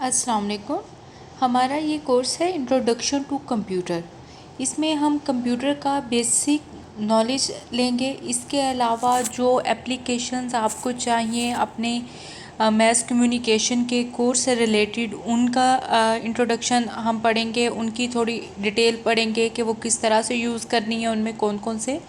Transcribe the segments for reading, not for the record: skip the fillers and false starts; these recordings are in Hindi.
अस्सलाम वालेकुम। हमारा ये कोर्स है इंट्रोडक्शन टू कंप्यूटर। इसमें हम कंप्यूटर का बेसिक नॉलेज लेंगे। इसके अलावा जो एप्लीकेशंस आपको चाहिए अपने मैस कम्युनिकेशन के कोर्स से रिलेटेड उनका इंट्रोडक्शन हम पढ़ेंगे, उनकी थोड़ी डिटेल पढ़ेंगे कि वो किस तरह से यूज़ करनी है, उनमें कौन कौन से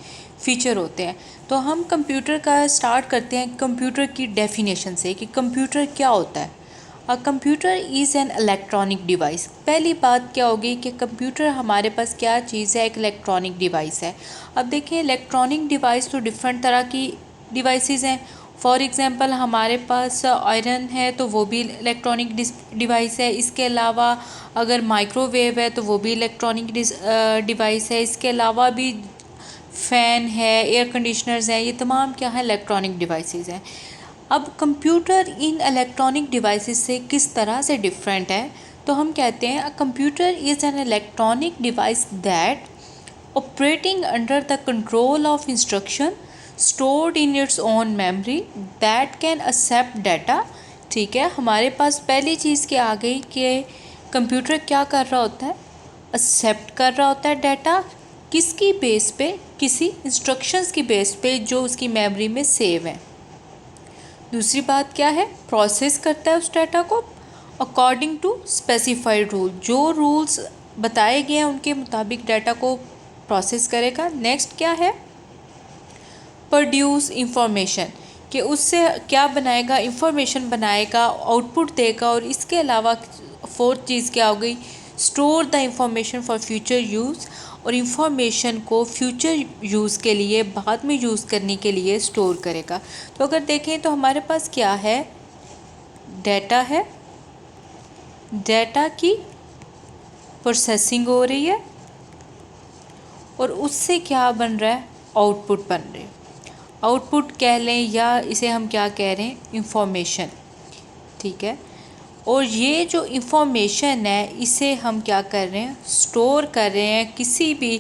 फ़ीचर होते हैं। तो हम कंप्यूटर का स्टार्ट करते हैं कंप्यूटर की डेफिनेशन से कि कंप्यूटर क्या होता है। अ computer is an electronic device. पहली बात क्या होगी कि कंप्यूटर हमारे पास क्या चीज़ है, एक इलेक्ट्रॉनिक डिवाइस है। अब देखिए इलेक्ट्रॉनिक डिवाइस तो डिफरेंट तरह की डिवाइसेस हैं। फॉर एग्ज़ाम्पल हमारे पास आयरन है तो वो भी इलेक्ट्रॉनिक डिवाइस है। इसके अलावा अगर माइक्रोवेव है तो वो भी इलेक्ट्रॉनिक डिवाइस है। इसके अलावा भी फ़ैन है, एयर कंडीशनर्स हैं, ये तमाम क्या है इलेक्ट्रॉनिक डिवाइसेस हैं। अब कंप्यूटर इन इलेक्ट्रॉनिक डिवाइसेस से किस तरह से डिफरेंट है, तो हम कहते हैं a computer is an electronic device that operating under the control of instruction stored in its own memory that can accept data. ठीक है, हमारे पास पहली चीज़ क्या आ गई कि कंप्यूटर क्या कर रहा होता है, एक्सेप्ट कर रहा होता है डाटा। किसकी बेस पे, किसी इंस्ट्रक्शंस की बेस पे जो उसकी मेमोरी में सेव है। दूसरी बात क्या है, प्रोसेस करता है उस डाटा को अकॉर्डिंग टू स्पेसिफाइड रूल। जो रूल्स बताए गए हैं उनके मुताबिक डाटा को प्रोसेस करेगा। नेक्स्ट क्या है, प्रोड्यूस इंफॉर्मेशन, कि उससे क्या बनाएगा, इंफॉर्मेशन बनाएगा, आउटपुट देगा। और इसके अलावा फोर्थ चीज़ क्या हो गई, store the information for future use, और इंफॉर्मेशन को फ्यूचर यूज़ के लिए, बाद में यूज़ करने के लिए स्टोर करेगा। तो अगर देखें तो हमारे पास क्या है, डाटा है, डाटा की प्रोसेसिंग हो रही है और उससे क्या बन रहा है, आउटपुट बन रहे हैं। आउटपुट कह लें या इसे हम क्या कह रहे हैं, इंफॉर्मेशन। ठीक है, और ये जो इंफॉर्मेशन है इसे हम क्या कर रहे हैं, स्टोर कर रहे हैं किसी भी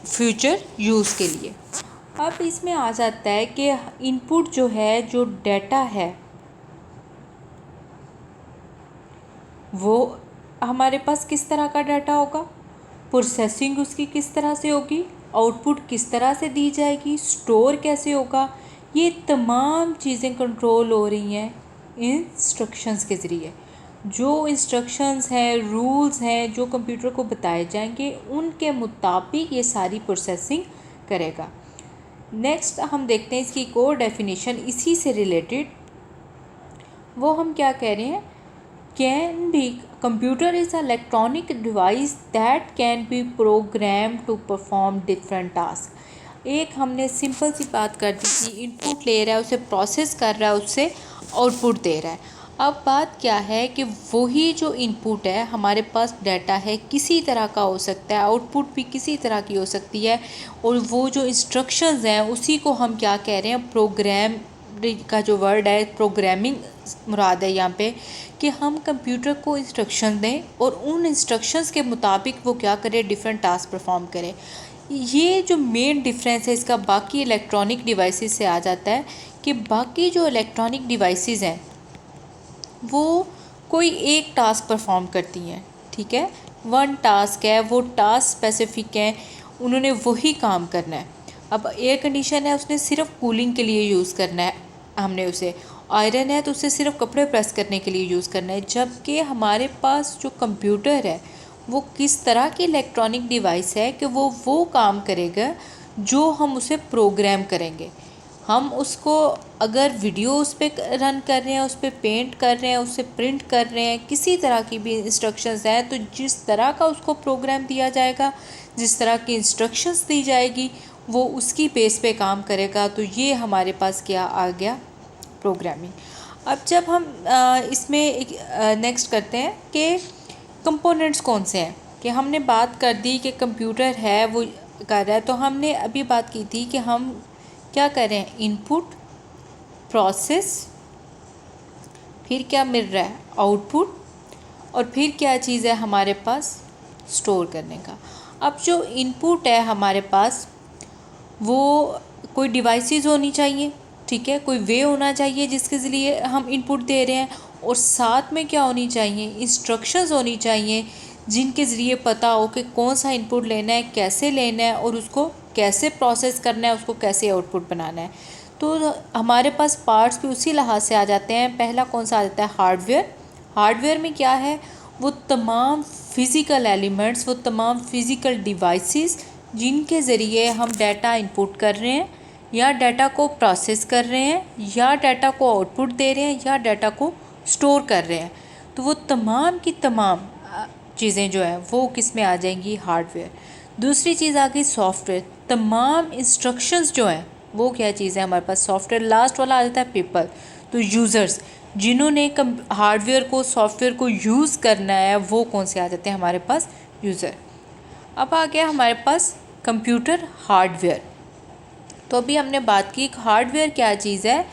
फ्यूचर यूज़ के लिए। अब इसमें आ जाता है कि इनपुट जो है, जो डाटा है वो हमारे पास किस तरह का डाटा होगा, प्रोसेसिंग उसकी किस तरह से होगी, आउटपुट किस तरह से दी जाएगी, स्टोर कैसे होगा, ये तमाम चीज़ें कंट्रोल हो रही हैं इंस्ट्रक्शंस के ज़रिए। जो इंस्ट्रक्शंस हैं, रूल्स हैं जो कंप्यूटर को बताए जाएंगे, उनके मुताबिक ये सारी प्रोसेसिंग करेगा। नेक्स्ट हम देखते हैं इसकी एक और डेफिनेशन इसी से रिलेटेड। वो हम क्या कह रहे हैं, can be computer is a electronic device that can be program to perform different task. एक हमने सिंपल सी बात कर दी कि इनपुट ले रहा है, उसे प्रोसेस कर रहा है, उससे आउटपुट दे रहा है। अब बात क्या है कि वही जो इनपुट है, हमारे पास डाटा है, किसी तरह का हो सकता है, आउटपुट भी किसी तरह की हो सकती है, और वो जो इंस्ट्रक्शंस हैं उसी को हम क्या कह रहे हैं, प्रोग्राम का जो वर्ड है, प्रोग्रामिंग मुराद है यहाँ पे, कि हम कंप्यूटर को इंस्ट्रक्शन दें और उन इंस्ट्रक्शंस के मुताबिक वो क्या करे, डिफरेंट टास्क परफॉर्म करे। ये जो मेन डिफरेंस है इसका बाकी इलेक्ट्रॉनिक डिवाइसेस से आ जाता है कि बाकी जो इलेक्ट्रॉनिक डिवाइसेस हैं वो कोई एक टास्क परफॉर्म करती हैं। ठीक है, वन टास्क है, वो टास्क स्पेसिफिक है, उन्होंने वही काम करना है। अब एयर कंडीशन है, उसने सिर्फ कूलिंग के लिए यूज़ करना है, हमने उसे। आयरन है तो उसे सिर्फ कपड़े प्रेस करने के लिए यूज़ करना है। जबकि हमारे पास जो कंप्यूटर है वो किस तरह की इलेक्ट्रॉनिक डिवाइस है कि वो काम करेगा जो हम उसे प्रोग्राम करेंगे। हम उसको अगर वीडियो उस पर रन कर रहे हैं, उस पर पेंट कर रहे हैं, उससे प्रिंट कर रहे हैं, किसी तरह की भी इंस्ट्रक्शंस हैं, तो जिस तरह का उसको प्रोग्राम दिया जाएगा, जिस तरह की इंस्ट्रक्शंस दी जाएगी, वो उसकी बेस पे काम करेगा। तो ये हमारे पास क्या आ गया, प्रोग्रामिंग। अब जब हम इसमें एक नेक्स्ट करते हैं कि कंपोनेंट्स कौन से हैं, कि हमने बात कर दी कि कंप्यूटर है वो कर रहा है, तो हमने अभी बात की थी कि हम क्या करें, इनपुट, प्रोसेस, फिर क्या मिल रहा है, आउटपुट, और फिर क्या चीज़ है हमारे पास, स्टोर करने का। अब जो इनपुट है हमारे पास वो कोई डिवाइसेस होनी चाहिए। ठीक है, कोई वे होना चाहिए जिसके ज़रिए हम इनपुट दे रहे हैं, और साथ में क्या होनी चाहिए, इंस्ट्रक्शंस होनी चाहिए जिनके ज़रिए पता हो कि कौन सा इनपुट लेना है, कैसे लेना है और उसको कैसे प्रोसेस करना है, उसको कैसे आउटपुट बनाना है। तो हमारे पास पार्ट्स भी उसी लिहाज से आ जाते हैं। पहला कौन सा आ जाता है, हार्डवेयर। हार्डवेयर में क्या है, वो तमाम फिज़िकल एलिमेंट्स, वो तमाम फिज़िकल डिवाइसेस जिनके ज़रिए हम डाटा इनपुट कर रहे हैं या डाटा को प्रोसेस कर रहे हैं या डाटा को आउटपुट दे रहे हैं या डाटा को स्टोर कर रहे हैं। तो वो तमाम की तमाम चीज़ें जो है वो किस में आ जाएंगी, हार्डवेयर। दूसरी चीज़ आ गई सॉफ्टवेयर। तमाम इंस्ट्रक्शंस जो हैं वो क्या चीज़ है हमारे पास, सॉफ्टवेयर। लास्ट वाला आ जाता है पीपल, तो यूज़र्स जिन्होंने हार्डवेयर को, सॉफ्टवेयर को यूज़ करना है, वो कौन से आ जाते हैं हमारे पास, यूज़र। अब आ गया हमारे पास कंप्यूटर हार्डवेयर। तो अभी हमने बात की हार्डवेयर क्या चीज़ है,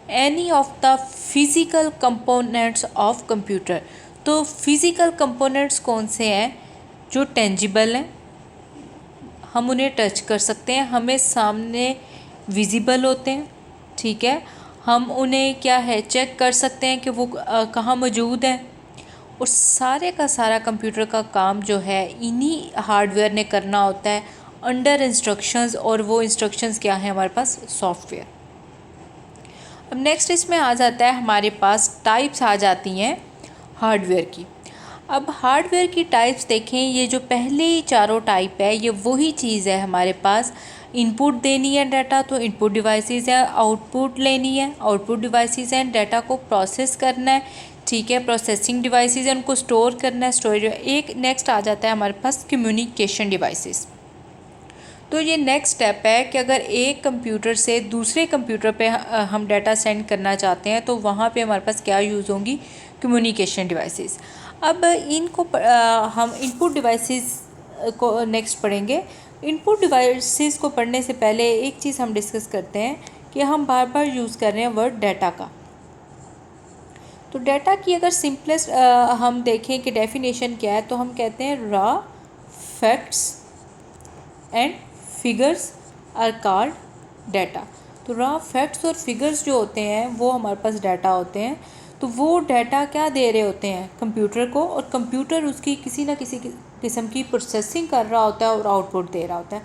any of the physical components of computer. तो फिज़िकल कंपोनेंट्स कौन से हैं, जो टेंजिबल हैं, हम उन्हें टच कर सकते हैं, हमें सामने विजिबल होते हैं, ठीक है। हम उन्हें क्या है, चेक कर सकते हैं कि वो कहाँ मौजूद है। और सारे का सारा कंप्यूटर का काम जो है इन्हीं हार्डवेयर ने करना होता है अंडर इंस्ट्रक्शंस। और वो इंस्ट्रक्शंस क्या है हमारे पास, सॉफ्टवेयर। अब नेक्स्ट इसमें आ जाता है हमारे पास टाइप्स आ जाती हैं हार्डवेयर की। अब हार्डवेयर की टाइप्स देखें, ये जो पहले ही चारों टाइप है ये वही चीज़ है हमारे पास। इनपुट देनी है डाटा तो इनपुट डिवाइसेस है, आउटपुट लेनी है आउटपुट डिवाइसेस हैं, डाटा को प्रोसेस करना है, ठीक है, प्रोसेसिंग डिवाइसेस है, उनको स्टोर करना है, स्टोरेज। एक नेक्स्ट आ जाता है हमारे पास कम्युनिकेशन डिवाइसेस। तो ये नेक्स्ट स्टेप है कि अगर एक कंप्यूटर से दूसरे कंप्यूटर पे हम डाटा सेंड करना चाहते हैं तो वहाँ पे हमारे पास क्या यूज़ होंगी, कम्युनिकेशन डिवाइसेस। अब इनको हम इनपुट डिवाइसेस को नेक्स्ट पढ़ेंगे। इनपुट डिवाइसेस को पढ़ने से पहले एक चीज़ हम डिस्कस करते हैं कि हम बार बार यूज़ कर रहे हैं वर्ड डाटा का। तो डाटा की अगर सिंपलेस्ट हम देखें कि डेफिनेशन क्या है, तो हम कहते हैं raw facts and figures are called data. तो रॉ फैक्ट्स और फिगर्स जो होते हैं वो हमारे पास डाटा होते हैं। तो वो डाटा क्या दे रहे होते हैं कंप्यूटर को, और कंप्यूटर उसकी किसी ना किसी किस्म की प्रोसेसिंग कर रहा होता है और आउटपुट दे रहा होता है।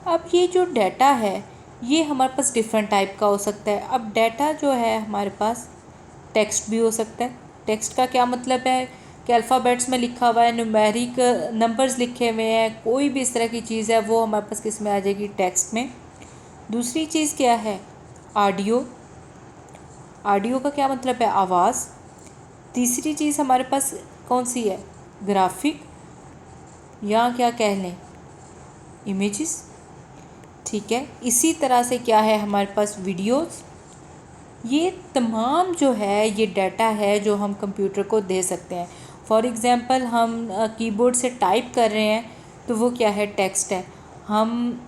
अब ये जो डाटा है ये हमारे पास डिफरेंट टाइप का हो सकता है। अब डाटा जो है हमारे पास टेक्स्ट भी हो सकता है। टेक्स्ट का क्या मतलब है कि अल्फ़ाबेट्स में लिखा हुआ है, न्यूमेरिक नंबर्स लिखे हुए हैं, कोई भी इस तरह की चीज़ है वो हमारे पास किस में आ जाएगी, टेक्स्ट में। दूसरी चीज़ क्या है, ऑडियो। ऑडियो का क्या मतलब है, आवाज़। तीसरी चीज़ हमारे पास कौन सी है, ग्राफिक, या क्या कह लें, इमेजेस, ठीक है। इसी तरह से क्या है हमारे पास, वीडियोस। ये तमाम जो है ये डाटा है जो हम कंप्यूटर को दे सकते हैं। फॉर एग्ज़ाम्पल हम कीबोर्ड से टाइप कर रहे हैं तो वो क्या है, टेक्स्ट है। हम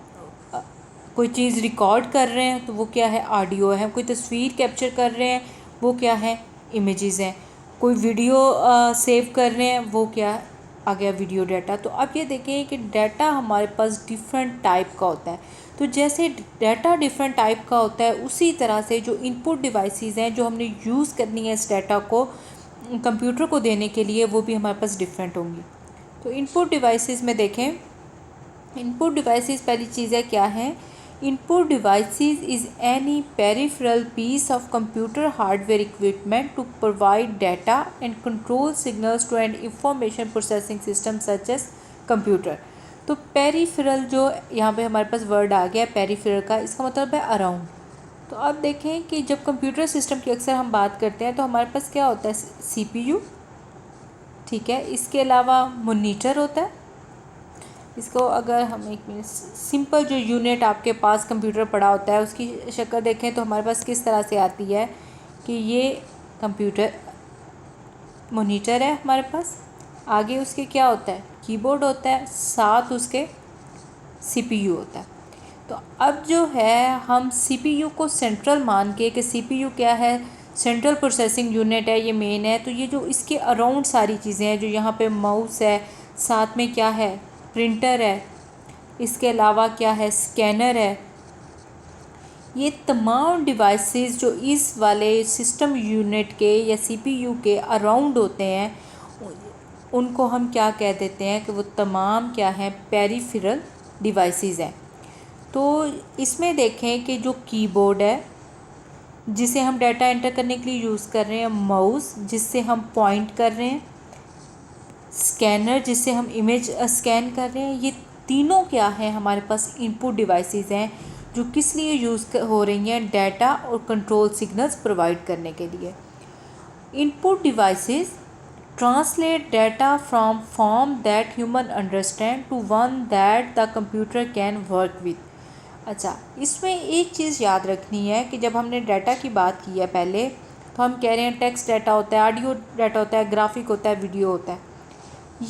कोई चीज़ रिकॉर्ड कर रहे हैं तो वो क्या है, ऑडियो है। कोई तस्वीर कैप्चर कर रहे हैं वो क्या है, इमेजेस हैं। कोई वीडियो सेव कर रहे हैं वो क्या आ गया, वीडियो डाटा। तो अब ये देखें कि डाटा हमारे पास डिफरेंट टाइप का होता है। तो जैसे डाटा डिफरेंट टाइप का होता है उसी तरह से जो इनपुट डिवाइसेस हैं जो हमने यूज़ करनी है इस डाटा को कंप्यूटर को देने के लिए, वो भी हमारे पास डिफरेंट होंगी। तो इनपुट डिवाइसेस में देखें, इनपुट डिवाइसेस पहली चीज़ है क्या है, input devices is any peripheral piece of computer hardware equipment to provide data and control signals to and information processing system such as computer. तो पेरिफेरल जो यहाँ पे हमारे पास वर्ड आ गया पेरिफेरल का, इसका मतलब है अराउंड। तो अब देखें कि जब कंप्यूटर सिस्टम की अक्सर हम बात करते हैं तो हमारे पास क्या होता है, सीपीयू, ठीक है। इसके अलावा मॉनिटर होता है। इसको अगर हम एक मिनट सिंपल जो यूनिट आपके पास कंप्यूटर पड़ा होता है उसकी शक्ल देखें तो हमारे पास किस तरह से आती है कि ये कंप्यूटर मॉनिटर है हमारे पास, आगे उसके क्या होता है, कीबोर्ड होता है, साथ उसके सीपीयू होता है। तो अब जो है हम सीपीयू को सेंट्रल मान के कि सीपीयू क्या है, सेंट्रल प्रोसेसिंग यूनिट है, ये मेन है। तो ये जो इसके अराउंड सारी चीज़ें हैं, जो यहाँ पे माउस है, साथ में क्या है, प्रिंटर है, इसके अलावा क्या है, स्कैनर है, ये तमाम डिवाइसेस जो इस वाले सिस्टम यूनिट के या सीपीयू के अराउंड होते हैं, उनको हम क्या कह देते हैं कि वो तमाम क्या हैं, पेरिफेरल डिवाइसेस हैं। तो इसमें देखें कि जो कीबोर्ड है जिसे हम डाटा एंटर करने के लिए यूज़ कर रहे हैं, माउस जिससे हम पॉइंट कर रहे हैं, स्कैनर जिससे हम इमेज स्कैन कर रहे हैं, ये तीनों क्या है हमारे पास इनपुट डिवाइसेस हैं जो किस लिए यूज़ हो रही हैं, डाटा और कंट्रोल सिग्नल्स प्रोवाइड करने के लिए। Input devices translate data from form that human understand to one that the computer can work with. अच्छा, इसमें एक चीज़ याद रखनी है कि जब हमने डाटा की बात की है पहले, तो हम कह रहे हैं टेक्स्ट डाटा होता है, ऑडियो डाटा होता है, ग्राफिक होता है, वीडियो होता है।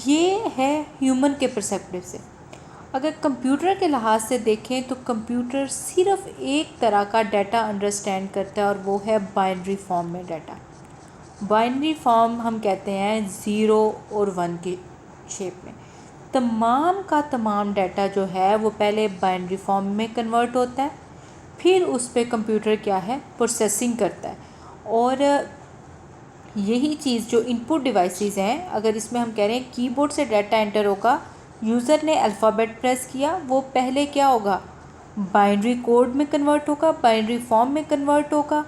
ये है ह्यूमन के परस्पेक्टिव से। अगर कंप्यूटर के लिहाज से देखें तो कंप्यूटर सिर्फ एक तरह का डाटा अंडरस्टैंड करता है और वो है बाइनरी फॉर्म में डाटा। बाइनरी फॉर्म हम कहते हैं 0 और 1 की शेप में। तमाम का तमाम डाटा जो है वो पहले बाइनरी फॉर्म में कन्वर्ट होता है, फिर उस पर कंप्यूटर क्या है, प्रोसेसिंग करता है। और यही चीज़ जो इनपुट डिवाइसेस हैं, अगर इसमें हम कह रहे हैं कीबोर्ड से डाटा एंटर होगा, यूज़र ने अल्फ़ाबेट प्रेस किया, वो पहले क्या होगा, बाइनरी कोड में कन्वर्ट होगा, बाइनरी फॉर्म में कन्वर्ट होगा,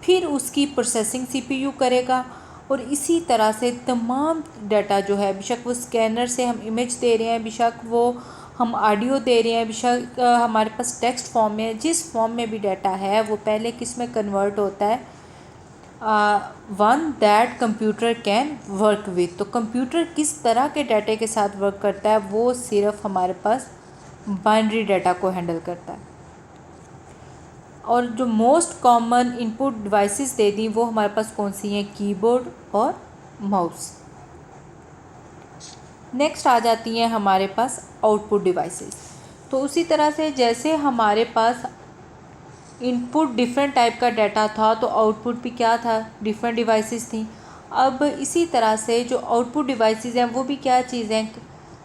फिर उसकी प्रोसेसिंग सीपीयू करेगा। और इसी तरह से तमाम डाटा जो है, बेशक वो स्कैनर से हम इमेज दे रहे हैं, बेशक वो हम ऑडियो दे रहे हैं, बेशक हमारे पास टेक्स्ट फॉर्म में, जिस फॉर्म में भी डाटा है वो पहले किस में कन्वर्ट होता है, one that computer can work with. तो कंप्यूटर किस तरह के डाटे के साथ वर्क करता है, वो सिर्फ हमारे पास बाइनरी डाटा को हैंडल करता है। और जो मोस्ट कॉमन इनपुट डिवाइसेस दे दी वो हमारे पास कौन सी हैं, कीबोर्ड और माउस। नेक्स्ट आ जाती हैं हमारे पास आउटपुट डिवाइसेस। तो उसी तरह से जैसे हमारे पास इनपुट डिफरेंट टाइप का डाटा था, तो आउटपुट भी क्या था, डिफरेंट डिवाइसेस थी। अब इसी तरह से जो आउटपुट डिवाइसेस हैं वो भी क्या चीज़ हैं,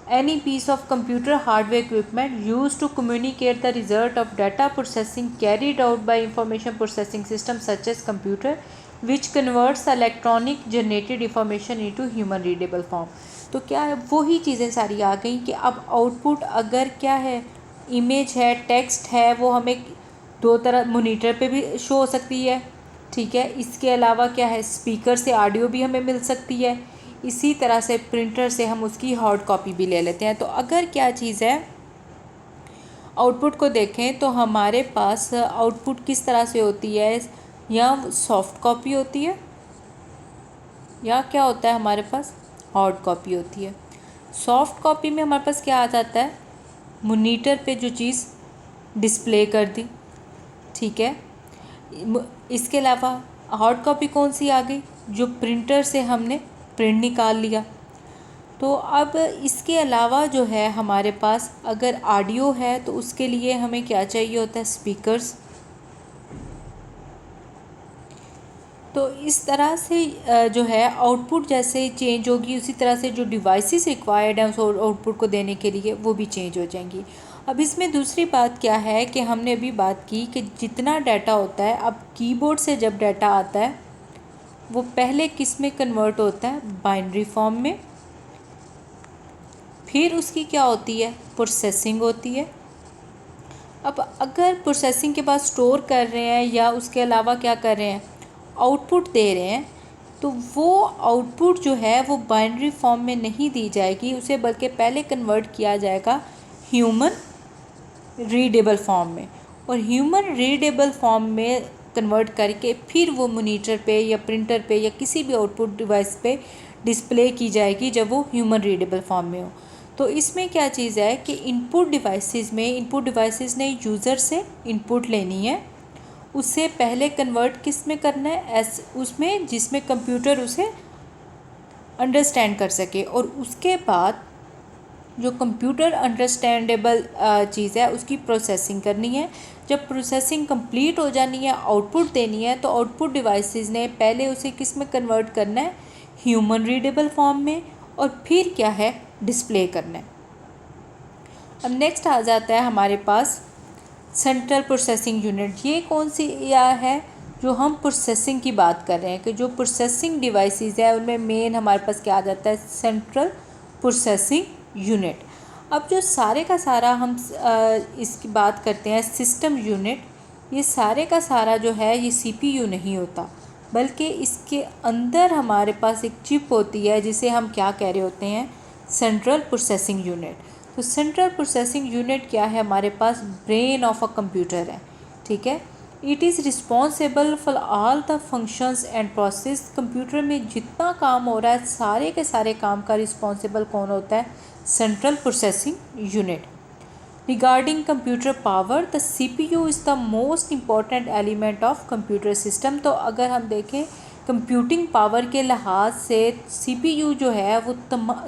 any piece of computer hardware equipment use to communicate the result of data processing carried out by information processing system such as computer which converts electronic generated information into human readable form. तो क्या है, वही चीज़ें सारी आ गई कि अब आउटपुट अगर क्या है, इमेज है, टेक्स्ट है, वो हमें दो तरह मॉनिटर पे भी शो हो सकती है, ठीक है। इसके अलावा क्या है, स्पीकर से ऑडियो भी हमें मिल सकती है। इसी तरह से प्रिंटर से हम उसकी हार्ड कॉपी भी ले लेते हैं। तो अगर क्या चीज़ है, आउटपुट को देखें तो हमारे पास आउटपुट किस तरह से होती है, या सॉफ्ट कॉपी होती है या क्या होता है हमारे पास, हार्ड कॉपी होती है। सॉफ्ट कॉपी में हमारे पास क्या आ जाता है, मॉनिटर पे जो चीज़ डिस्प्ले कर दी, ठीक है। इसके अलावा हार्ड कॉपी कौन सी आ गई, जो प्रिंटर से हमने प्रिंट निकाल लिया। तो अब इसके अलावा जो है हमारे पास अगर ऑडियो है तो उसके लिए हमें क्या चाहिए होता है, स्पीकर्स। तो इस तरह से जो है आउटपुट जैसे चेंज होगी, उसी तरह से जो डिवाइसेस रिक्वायर्ड हैं उस आउटपुट को देने के लिए वो भी चेंज हो जाएंगी। अब इसमें दूसरी बात क्या है कि हमने अभी बात की कि जितना डाटा होता है, अब कीबोर्ड से जब डाटा आता है वो पहले किस में कन्वर्ट होता है, बाइनरी फॉर्म में, फिर उसकी क्या होती है, प्रोसेसिंग होती है। अब अगर प्रोसेसिंग के बाद स्टोर कर रहे हैं या उसके अलावा क्या कर रहे हैं, आउटपुट दे रहे हैं, तो वो आउटपुट जो है वो बाइनरी फॉर्म में नहीं दी जाएगी उसे, बल्कि पहले कन्वर्ट किया जाएगा ह्यूमन रीडेबल फॉर्म में। और ह्यूमन रीडेबल फॉर्म में कन्वर्ट करके फिर वो मॉनिटर पे या प्रिंटर पे या किसी भी आउटपुट डिवाइस पे डिस्प्ले की जाएगी जब वो ह्यूमन रीडेबल फॉर्म में हो। तो इसमें क्या चीज़ है कि इनपुट डिवाइसेस ने यूज़र से इनपुट लेनी है, उससे पहले कन्वर्ट किस में करना है, उसमें जिसमें कंप्यूटर उसे अंडरस्टैंड कर सके, और उसके बाद जो कंप्यूटर अंडरस्टैंडेबल चीज़ है उसकी प्रोसेसिंग करनी है। जब प्रोसेसिंग कंप्लीट हो जानी है, आउटपुट देनी है, तो आउटपुट डिवाइसेस ने पहले उसे किस में कन्वर्ट करना है, ह्यूमन रीडेबल फॉर्म में, और फिर क्या है, डिस्प्ले करना है। अब नेक्स्ट आ जाता है हमारे पास सेंट्रल प्रोसेसिंग यूनिट, ये कौन सी या है जो हम प्रोसेसिंग की बात कर रहे हैं कि जो प्रोसेसिंग डिवाइसेस है उनमें मेन हमारे पास क्या आ जाता है, सेंट्रल प्रोसेसिंग यूनिट। अब जो सारे का सारा हम इसकी बात करते हैं सिस्टम यूनिट, ये सारे का सारा जो है ये सीपीयू नहीं होता, बल्कि इसके अंदर हमारे पास एक चिप होती है जिसे हम क्या कह रहे होते हैं, सेंट्रल प्रोसेसिंग यूनिट। तो सेंट्रल प्रोसेसिंग यूनिट क्या है, हमारे पास ब्रेन ऑफ अ कंप्यूटर है, ठीक है। It is responsible for all the functions and process. Computer में जितना काम हो रहा है सारे के सारे काम का रिस्पॉन्सिबल कौन होता है, central processing unit. Regarding computer power, the CPU is the most important element of computer system. तो अगर हम देखें कंप्यूटिंग पावर के लिहाज से सीपीयू जो है वो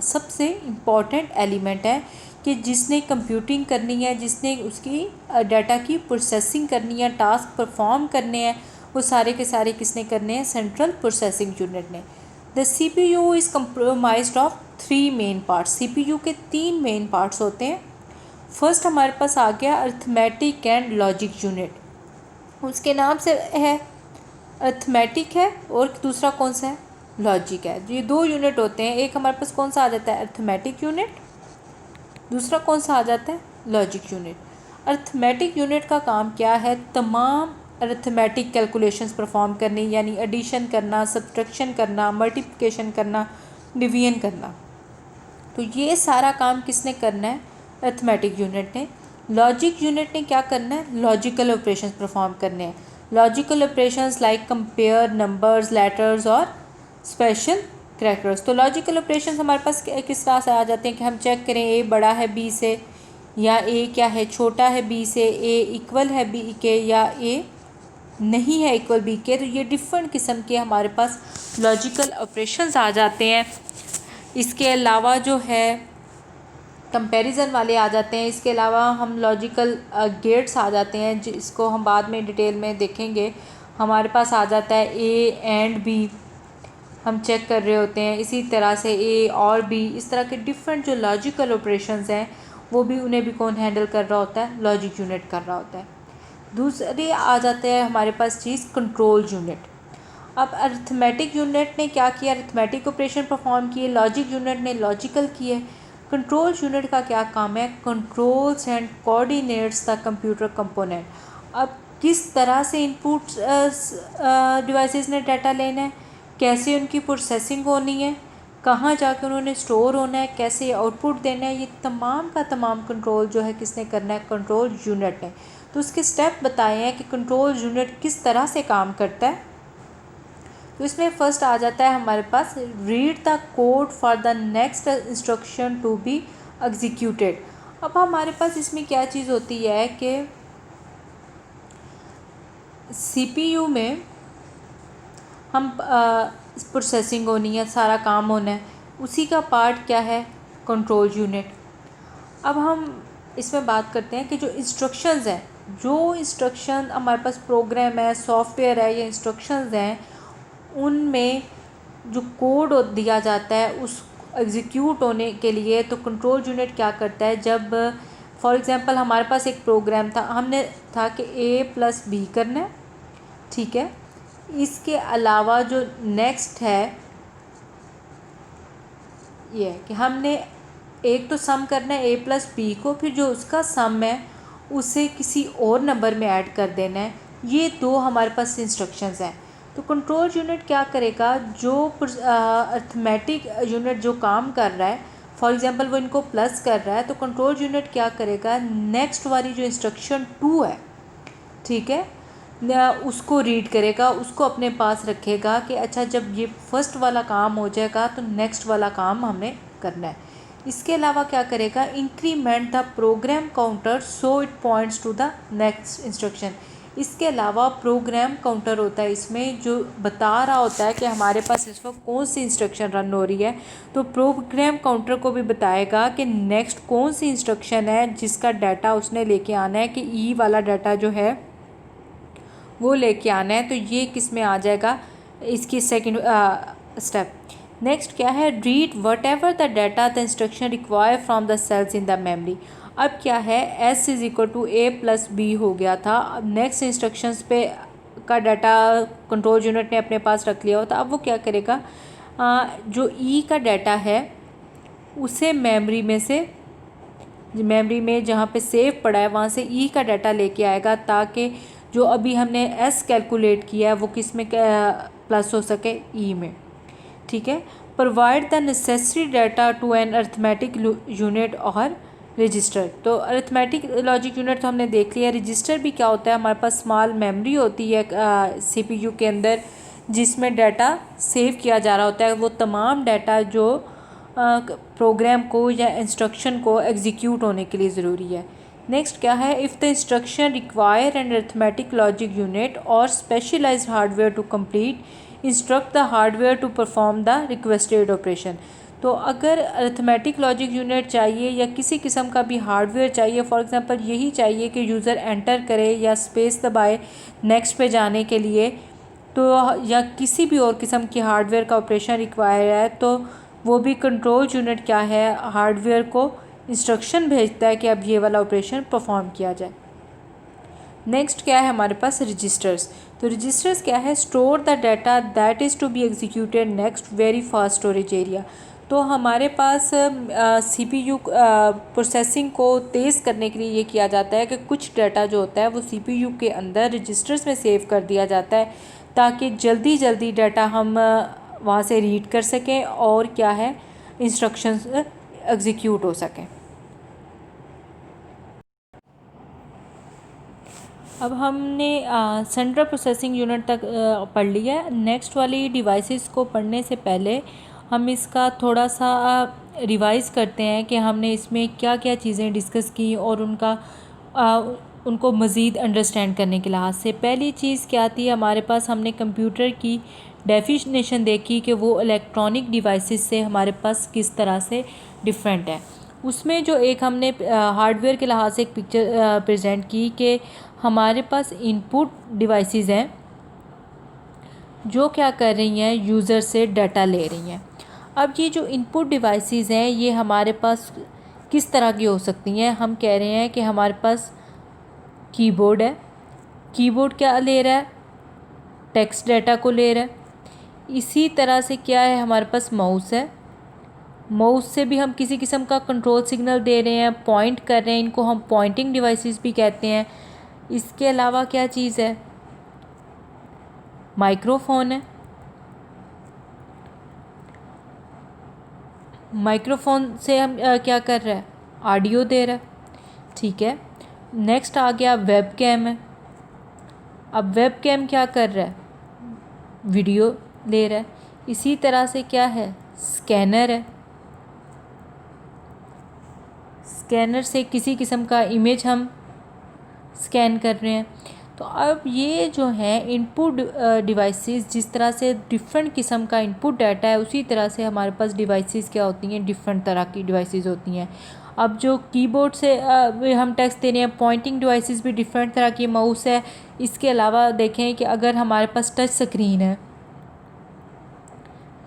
सबसे इम्पॉर्टेंट एलिमेंट है कि जिसने कंप्यूटिंग करनी है, जिसने उसकी डाटा की प्रोसेसिंग करनी है, टास्क परफॉर्म करने हैं, वो सारे के सारे किसने करने हैं, सेंट्रल प्रोसेसिंग यूनिट ने। The CPU is compromised of 3 main parts. CPU के 3 मेन पार्ट्स होते हैं। फर्स्ट हमारे पास आ गया अर्थमेटिक एंड लॉजिक यूनिट, उसके नाम से है, अर्थमेटिक है और दूसरा कौन सा है, लॉजिक है। ये 2 यूनिट होते हैं, एक हमारे पास कौन सा आ जाता है, अर्थमेटिक यूनिट, दूसरा कौन सा आ जाता है, लॉजिक यूनिट। अर्थमेटिक यूनिट का काम क्या है, तमाम अर्थमेटिक कैलकुलेशंस परफॉर्म करनी, यानी एडिशन करना, सब्ट्रैक्शन करना, मल्टीप्लिकेशन करना, डिवीजन करना। तो ये सारा काम किसने करना है, अर्थमेटिक यूनिट ने। लॉजिक यूनिट ने क्या करना है, लॉजिकल ऑपरेशंस परफॉर्म करने हैं। Logical operations like compare numbers, letters और स्पेशल करैक्टर्स। तो लॉजिकल ऑपरेशंस हमारे पास किस तरह से आ जाते हैं कि हम चेक करें ए बड़ा है बी से, या ए क्या है, छोटा है बी से, ए इक्वल है बी के, या ए नहीं है इक्वल बी के। तो ये डिफरेंट किस्म के हमारे पास लॉजिकल ऑपरेशंस आ जाते हैं। इसके अलावा जो है कंपैरिजन वाले आ जाते हैं। इसके अलावा हम लॉजिकल गेट्स आ जाते हैं, जिसको हम बाद में डिटेल में देखेंगे। हमारे पास आ जाता है ए एंड बी, हम चेक कर रहे होते हैं। इसी तरह से ए और बी, इस तरह के डिफरेंट जो लॉजिकल ऑपरेशंस हैं वो भी उन्हें भी कौन हैंडल कर रहा होता है, लॉजिक यूनिट कर रहा होता है। दूसरे आ जाते हैं हमारे पास चीज़ कंट्रोल यूनिट। अब अरिथमेटिक यूनिट ने क्या किया, अरिथमेटिक ऑपरेशन परफॉर्म किए, लॉजिक यूनिट ने लॉजिकल किए। कंट्रोल यूनिट का क्या काम है, controls and coordinates the computer component. अब किस तरह से इनपुट डिवाइसेस ने डाटा लेना है, कैसे उनकी प्रोसेसिंग होनी है, कहाँ जाके उन्होंने स्टोर होना है, कैसे आउटपुट देना है, ये तमाम का तमाम कंट्रोल जो है किसने करना है, कंट्रोल यूनिट ने। तो उसके स्टेप बताए हैं कि कंट्रोल यूनिट किस तरह से काम करता है। तो इसमें फर्स्ट आ जाता है हमारे पास read the code for the next instruction to be executed. अब हमारे पास इसमें क्या चीज़ होती है कि सीपीयू में हम प्रोसेसिंग होनी है, सारा काम होना है, उसी का पार्ट क्या है, कंट्रोल यूनिट। अब हम इसमें बात करते हैं कि जो इंस्ट्रक्शंस हैं, जो इंस्ट्रक्शन हमारे पास प्रोग्राम है, सॉफ्टवेयर है या इंस्ट्रक्शंस हैं, उनमें जो कोड दिया जाता है उस एग्जीक्यूट होने के लिए, तो कंट्रोल यूनिट क्या करता है, जब फॉर एग्जांपल हमारे पास एक प्रोग्राम था, हमने था कि a+b करना है, ठीक है। इसके अलावा जो नेक्स्ट है ये है कि हमने एक तो सम करना है a+b को, फिर जो उसका सम है उसे किसी और नंबर में ऐड कर देना है। ये 2 हमारे पास इंस्ट्रक्शंस हैं। तो कंट्रोल यूनिट क्या करेगा, जो अरिथमेटिक यूनिट जो काम कर रहा है, फॉर एग्जांपल वो इनको प्लस कर रहा है, तो कंट्रोल यूनिट क्या करेगा, नेक्स्ट वाली जो इंस्ट्रक्शन 2 है, ठीक है, उसको रीड करेगा, उसको अपने पास रखेगा कि अच्छा जब ये फर्स्ट वाला काम हो जाएगा तो नेक्स्ट वाला काम हमने करना है। इसके अलावा क्या करेगा, increment the program counter so it points to the next instruction. इसके अलावा प्रोग्राम काउंटर होता है इसमें, जो बता रहा होता है कि हमारे पास इस वक्त कौन सी इंस्ट्रक्शन रन हो रही है। तो प्रोग्राम काउंटर को भी बताएगा कि नेक्स्ट कौन सी इंस्ट्रक्शन है जिसका डाटा उसने लेके आना है, कि ई वाला डाटा जो है वो लेके आना है। तो ये किस में आ जाएगा, इसकी सेकंड स्टेप। नेक्स्ट क्या है, read whatever the data the instruction require from the cells in the memory. अब क्या है, S is equal to A+B हो गया था। अब नेक्स्ट इंस्ट्रक्शंस पे का डाटा कंट्रोल यूनिट ने अपने पास रख लिया होता। अब वो क्या करेगा, जो E का डाटा है उसे मेमोरी में जहाँ पे सेव पड़ा है वहाँ से E का डाटा लेके आएगा, ताकि जो अभी हमने S कैलकुलेट किया है वो किस में प्लस हो सके, E में। ठीक है। Provide the necessary data to an arithmetic unit और रजिस्टर। तो अरिथमेटिक लॉजिक यूनिट तो हमने देख लिया। रजिस्टर भी क्या होता है, हमारे पास स्मॉल मेमोरी होती है CPU के अंदर, जिसमें डाटा सेव किया जा रहा होता है। वो तमाम डाटा जो प्रोग्राम को या इंस्ट्रक्शन को एग्जीक्यूट होने के लिए ज़रूरी है। नेक्स्ट क्या है, if the instruction require an arithmetic logic unit और specialised hardware to complete instruct the hardware to perform the requested operation. तो अगर अरिथमेटिक लॉजिक यूनिट चाहिए या किसी किस्म का भी हार्डवेयर चाहिए, फॉर एग्जांपल यही चाहिए कि यूज़र एंटर करे या स्पेस दबाए नेक्स्ट पे जाने के लिए, तो या किसी भी और किस्म की हार्डवेयर का ऑपरेशन रिक्वायर है, तो वो भी कंट्रोल यूनिट क्या है, हार्डवेयर को इंस्ट्रक्शन भेजता है कि अब ये वाला ऑपरेशन परफॉर्म किया जाए। नेक्स्ट क्या है हमारे पास, रजिस्टर्स। तो रजिस्टर्स क्या है, store the data that is to be executed next very fast storage area. तो हमारे पास CPU प्रोसेसिंग को तेज़ करने के लिए ये किया जाता है कि कुछ डाटा जो होता है वो CPU के अंदर रजिस्टर्स में सेव कर दिया जाता है, ताकि जल्दी जल्दी डाटा हम वहाँ से रीड कर सकें और क्या है, इंस्ट्रक्शंस एग्जीक्यूट हो सकें। अब हमने सेंट्रल प्रोसेसिंग यूनिट तक पढ़ लिया है। नेक्स्ट वाली डिवाइसेस को पढ़ने से पहले हम इसका थोड़ा सा रिवाइज़ करते हैं कि हमने इसमें क्या क्या चीज़ें डिस्कस की और उनको मज़ीद अंडरस्टैंड करने के लिहाज से। पहली चीज़ क्या थी हमारे पास, हमने कंप्यूटर की डेफिनेशन देखी कि वो इलेक्ट्रॉनिक डिवाइसेस से हमारे पास किस तरह से डिफरेंट है। उसमें जो एक हमने हार्डवेयर के लिहाज से एक पिक्चर प्रेजेंट की कि हमारे पास इनपुट डिवाइसेस हैं जो क्या कर रही हैं, यूज़र से डाटा ले रही हैं। अब ये जो इनपुट डिवाइसेस हैं ये हमारे पास किस तरह की हो सकती हैं। हम कह रहे हैं कि हमारे पास कीबोर्ड है, कीबोर्ड क्या ले रहा है, टेक्स्ट डाटा को ले रहा है। इसी तरह से क्या है, हमारे पास माउस है, माउस से भी हम किसी किस्म का कंट्रोल सिग्नल दे रहे हैं, पॉइंट कर रहे हैं, इनको हम पॉइंटिंग डिवाइसेस भी कहते हैं। इसके अलावा क्या चीज़ है, माइक्रोफोन है, माइक्रोफोन से हम क्या कर रहे हैं, ऑडियो दे रहा है। ठीक है। नेक्स्ट आ गया वेब कैम है। अब वेब कैम क्या कर रहा है, वीडियो ले रहा है। इसी तरह से क्या है, स्कैनर है, स्कैनर से किसी किस्म का इमेज हम स्कैन कर रहे हैं। तो अब ये जो है इनपुट डिवाइसेस, जिस तरह से डिफरेंट किस्म का इनपुट डाटा है, उसी तरह से हमारे पास डिवाइसेस क्या होती हैं, डिफरेंट तरह की डिवाइसेस होती हैं। अब जो कीबोर्ड से हम टेक्स्ट दे रहे हैं, पॉइंटिंग डिवाइसेस भी डिफरेंट तरह की, माउस है। इसके अलावा देखें कि अगर हमारे पास टच स्क्रीन है,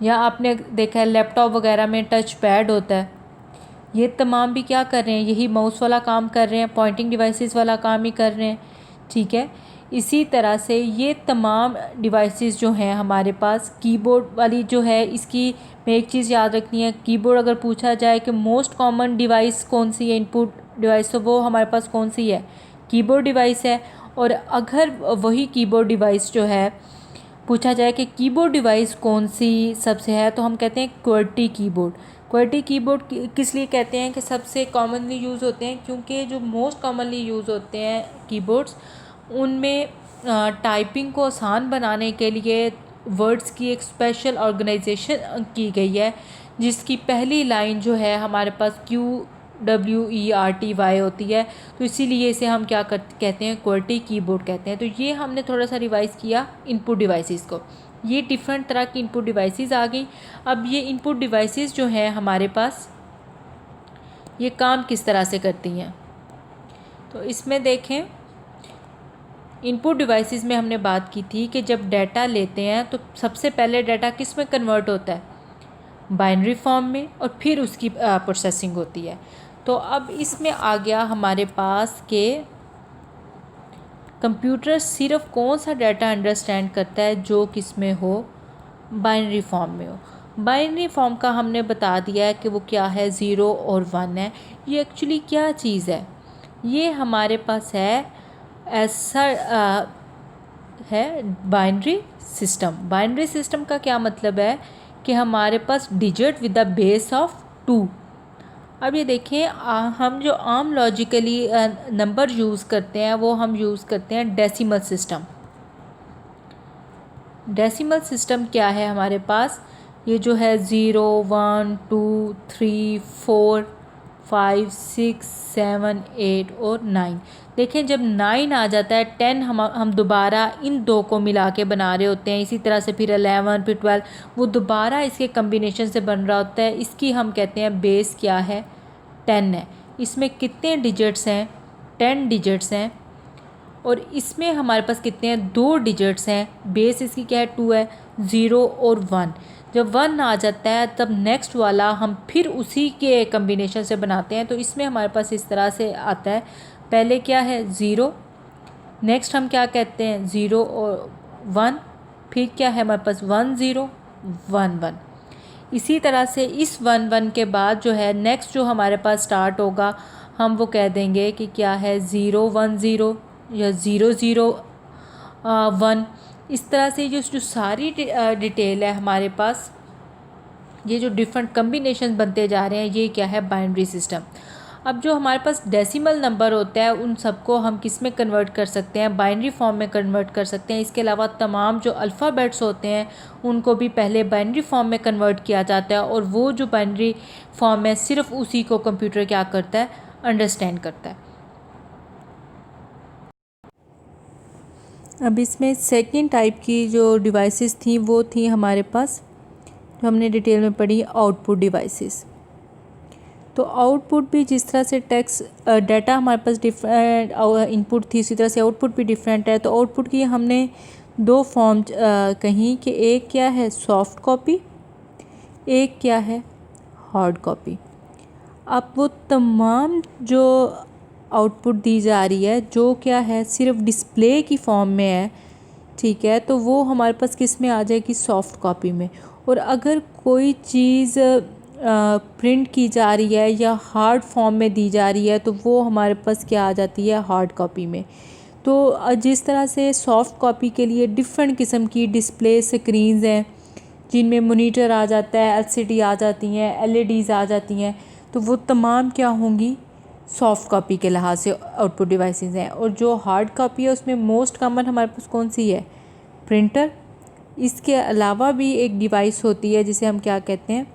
या आपने देखा है लैपटॉप वगैरह में टच पैड होता है, ये तमाम भी क्या कर रहे हैं, यही माउस वाला काम कर रहे हैं, पॉइंटिंग डिवाइसेस वाला काम ही कर रहे हैं। ठीक है। इसी तरह से ये तमाम डिवाइसेस जो हैं हमारे पास, कीबोर्ड वाली जो है, इसकी में एक चीज़ याद रखनी है, कीबोर्ड अगर पूछा जाए कि मोस्ट कॉमन डिवाइस कौन सी है इनपुट डिवाइस, तो वो हमारे पास कौन सी है, कीबोर्ड डिवाइस है। और अगर वही कीबोर्ड डिवाइस जो है पूछा जाए कि कीबोर्ड डिवाइस कौन सी सबसे है, तो हम कहते हैं क्वर्टी कीबोर्ड। क्वर्टी कीबोर्ड किस लिए कहते हैं कि सबसे कॉमनली यूज़ होते हैं, क्योंकि जो मोस्ट कॉमनली यूज़ होते हैं कीबोर्ड्स, उनमें टाइपिंग को आसान बनाने के लिए वर्ड्स की एक स्पेशल ऑर्गेनाइजेशन की गई है, जिसकी पहली लाइन जो है हमारे पास QWERTY होती है। तो इसीलिए इसे हम क्या कहते हैं, क्वर्टी कीबोर्ड कहते हैं। तो ये हमने थोड़ा सा रिवाइज़ किया इनपुट डिवाइसेस को। ये डिफरेंट तरह की इनपुट डिवाइसेस आ गई। अब ये इनपुट डिवाइसेस जो हैं हमारे पास, ये काम किस तरह से करती हैं, तो इसमें देखें, इनपुट डिवाइसेस में हमने बात की थी कि जब डाटा लेते हैं तो सबसे पहले डाटा किस में कन्वर्ट होता है, बाइनरी फॉर्म में, और फिर उसकी प्रोसेसिंग होती है। तो अब इसमें आ गया हमारे पास के कंप्यूटर सिर्फ कौन सा डाटा अंडरस्टैंड करता है जो किस में हो, बाइनरी फॉर्म में हो। बाइनरी फॉर्म का हमने बता दिया है कि वो क्या है, 0 और 1 है। ये एक्चुअली क्या चीज़ है, ये हमारे पास है ऐसा है बाइनरी सिस्टम। बाइनरी सिस्टम का क्या मतलब है कि हमारे पास digit with the base of 2। अब ये देखें, हम जो आम लॉजिकली नंबर यूज़ करते हैं वो हम यूज़ करते हैं डेसिमल सिस्टम। डेसिमल सिस्टम क्या है हमारे पास, ये जो है 0 1 2 3 4 5 6 7 8 और 9। देखें जब 9 आ जाता है, 10 हम दोबारा इन दो को मिला के बना रहे होते हैं। इसी तरह से फिर 11 फिर 12 वो दोबारा इसके कम्बिनेशन से बन रहा होता है। इसकी हम कहते हैं बेस क्या है, 10 है। इसमें कितने डिजिट्स हैं, 10 डिजिट्स हैं। और इसमें हमारे पास कितने हैं, 2 डिजिट्स हैं। बेस इसकी क्या है, 2 है। 0 और 1, जब 1 आ जाता है तब नेक्स्ट वाला हम फिर उसी के कम्बिनेशन से बनाते हैं। तो इसमें हमारे पास इस तरह से आता है, पहले क्या है 0, नेक्स्ट हम क्या कहते हैं 0 और 1, फिर क्या है हमारे पास 1 0 1 1। इसी तरह से इस 1 1 के बाद जो है नेक्स्ट जो हमारे पास स्टार्ट होगा, हम वो कह देंगे कि क्या है 0 1 0 या 0 0 1। इस तरह से जो सारी डिटेल है हमारे पास, ये जो डिफरेंट कम्बिनेशन बनते जा रहे हैं, ये क्या है बाइनरी सिस्टम। अब जो हमारे पास डेसिमल नंबर होता है उन सबको हम किस में कन्वर्ट कर सकते हैं, बाइनरी फॉर्म में कन्वर्ट कर सकते हैं। इसके अलावा तमाम जो अल्फ़ाबेट्स होते हैं उनको भी पहले बाइनरी फॉर्म में कन्वर्ट किया जाता है, और वो जो बाइनरी फॉर्म है सिर्फ उसी को कंप्यूटर क्या करता है, अंडरस्टैंड करता है। अब इसमें सेकेंड टाइप की जो डिवाइसेस थी वो थी हमारे पास, जो हमने डिटेल में पढ़ी, आउटपुट डिवाइसेस। तो आउटपुट भी जिस तरह से टेक्स्ट डाटा हमारे पास डिफरेंट इनपुट थी, उसी तरह से आउटपुट भी डिफरेंट है। तो आउटपुट की हमने 2 फॉर्म कहीं कि एक क्या है सॉफ्ट कॉपी, एक क्या है हार्ड कॉपी। अब वो तमाम जो आउटपुट दी जा रही है जो क्या है सिर्फ डिस्प्ले की फॉर्म में है, ठीक है, तो वो हमारे पास किस में आ जाएगी, सॉफ्ट कॉपी में। और अगर कोई चीज़ प्रिंट की जा रही है या हार्ड फॉर्म में दी जा रही है तो वो हमारे पास क्या आ जाती है, हार्ड कॉपी में। तो जिस तरह से सॉफ्ट कॉपी के लिए डिफरेंट किस्म की डिस्प्ले स्क्रीन्स हैं जिनमें मॉनिटर आ जाता है, एलसीडी आ जाती हैं, एलईडीज़ आ जाती हैं, तो वो तमाम क्या होंगी, सॉफ्ट कॉपी के लिहाज से आउटपुट डिवाइसेस हैं। और जो हार्ड कॉपी है उसमें मोस्ट कॉमन हमारे पास कौन सी है, प्रिंटर। इसके अलावा भी एक डिवाइस होती है जिसे हम क्या कहते हैं,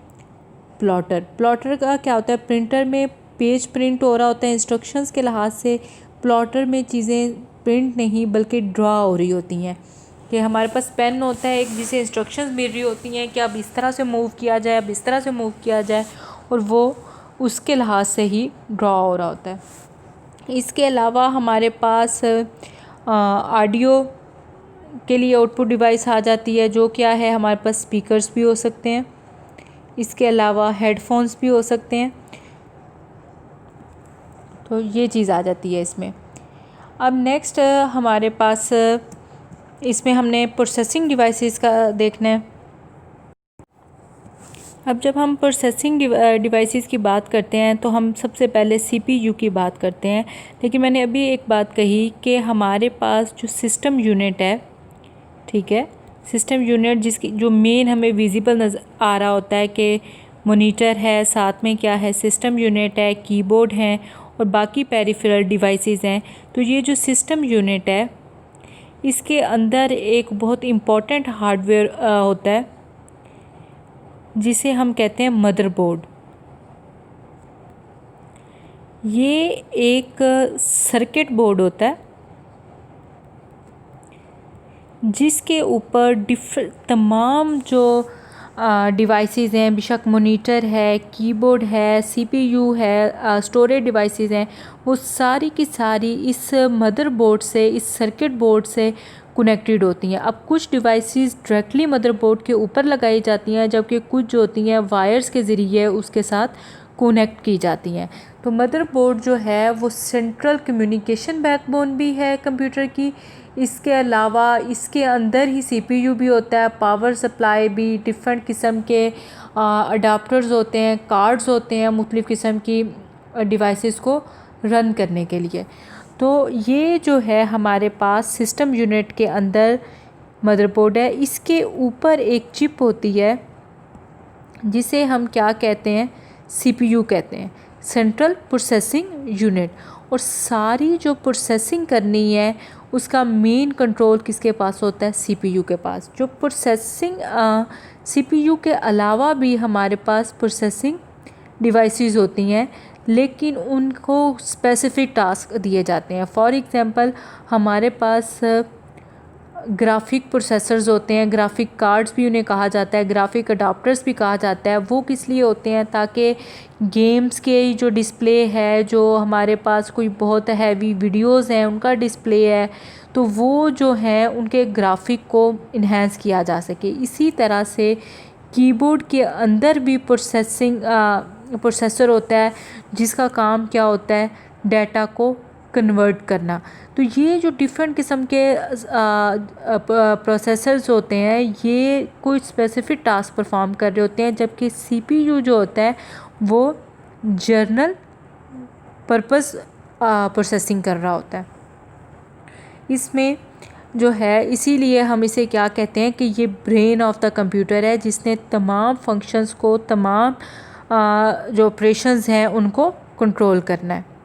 प्लॉटर। प्लॉटर का क्या होता है, प्रिंटर में पेज प्रिंट हो रहा होता है इंस्ट्रक्शंस के लिहाज से, प्लॉटर में चीज़ें प्रिंट नहीं बल्कि ड्रा हो रही होती हैं। कि हमारे पास पेन होता है एक जिसे इंस्ट्रक्शंस मिल रही होती हैं कि अब इस तरह से मूव किया जाए, अब इस तरह से मूव किया जाए, और वो उसके लिहाज से ही ड्रा हो रहा होता है। इसके अलावा हमारे पास ऑडियो के लिए आउटपुट डिवाइस आ जाती है, जो क्या है हमारे पास स्पीकर्स भी हो सकते हैं, इसके अलावा हेडफोन्स भी हो सकते हैं। तो ये चीज़ आ जाती है इसमें। अब नेक्स्ट हमारे पास इसमें हमने प्रोसेसिंग डिवाइसेस का देखना है। अब जब हम प्रोसेसिंग डिवाइसेस की बात करते हैं तो हम सबसे पहले सीपीयू की बात करते हैं। लेकिन मैंने अभी एक बात कही कि हमारे पास जो सिस्टम यूनिट है, ठीक है, सिस्टम यूनिट जिसकी जो मेन हमें विजिबल नज़र आ रहा होता है कि मॉनिटर है, साथ में क्या है सिस्टम यूनिट है, कीबोर्ड हैं और बाकी पेरिफेरल डिवाइसेस हैं। तो ये जो सिस्टम यूनिट है इसके अंदर एक बहुत इम्पॉर्टेंट हार्डवेयर होता है जिसे हम कहते हैं मदरबोर्ड। ये एक सर्किट बोर्ड होता है जिसके ऊपर तमाम जो डिवाइसेस हैं, बेशक मॉनिटर है, कीबोर्ड है, सीपीयू है, स्टोरेज डिवाइसेस हैं, वो सारी की सारी इस मदरबोर्ड से, इस सर्किट बोर्ड से कनेक्टेड होती हैं। अब कुछ डिवाइसेस डायरेक्टली मदरबोर्ड के ऊपर लगाई जाती हैं, जबकि कुछ जो होती हैं वायर्स के ज़रिए उसके साथ कनेक्ट की जाती हैं। तो मदरबोर्ड जो है वो सेंट्रल कम्युनिकेशन बैकबोन भी है कंप्यूटर की। इसके अलावा इसके अंदर ही सीपीयू भी होता है, पावर सप्लाई भी, डिफरेंट किस्म के अडाप्टर्स होते हैं, कार्ड्स होते हैं मुख्तलिफ़ किस्म की डिवाइसेस को रन करने के लिए। तो ये जो है हमारे पास सिस्टम यूनिट के अंदर मदरबोर्ड है। इसके ऊपर एक चिप होती है जिसे हम क्या कहते हैं, सीपीयू कहते हैं, सेंट्रल प्रोसेसिंग यूनिट। और सारी जो प्रोसेसिंग करनी है उसका मेन कंट्रोल किसके पास होता है, सीपीयू के पास। जो प्रोसेसिंग सीपीयू के अलावा भी हमारे पास प्रोसेसिंग डिवाइसेस होती हैं, लेकिन उनको स्पेसिफिक टास्क दिए जाते हैं। फॉर एग्ज़ाम्पल हमारे पास ग्राफिक प्रोसेसर्स होते हैं, ग्राफिक कार्ड्स भी उन्हें कहा जाता है, ग्राफिक अडाप्टर्स भी कहा जाता है। वो किस लिए होते हैं, ताकि गेम्स के जो डिस्प्ले है, जो हमारे पास कोई बहुत हैवी वीडियोस हैं उनका डिस्प्ले है, तो वो जो है उनके ग्राफिक को इन्हेंस किया जा सके। इसी तरह से कीबोर्ड के अंदर भी प्रोसेसर होता है जिसका काम क्या होता है, डाटा को कन्वर्ट करना। तो ये जो डिफरेंट किस्म के प्रोसेसर्स होते हैं ये कोई स्पेसिफिक टास्क परफॉर्म कर रहे होते हैं, जबकि सीपीयू जो होता है वो जर्नल पर्पस प्रोसेसिंग कर रहा होता है। इसमें जो है इसीलिए हम इसे क्या कहते हैं कि ये ब्रेन ऑफ द कंप्यूटर है, जिसने तमाम फंक्शंस को, तमाम जो ऑपरेशंस हैं उनको कंट्रोल करना है।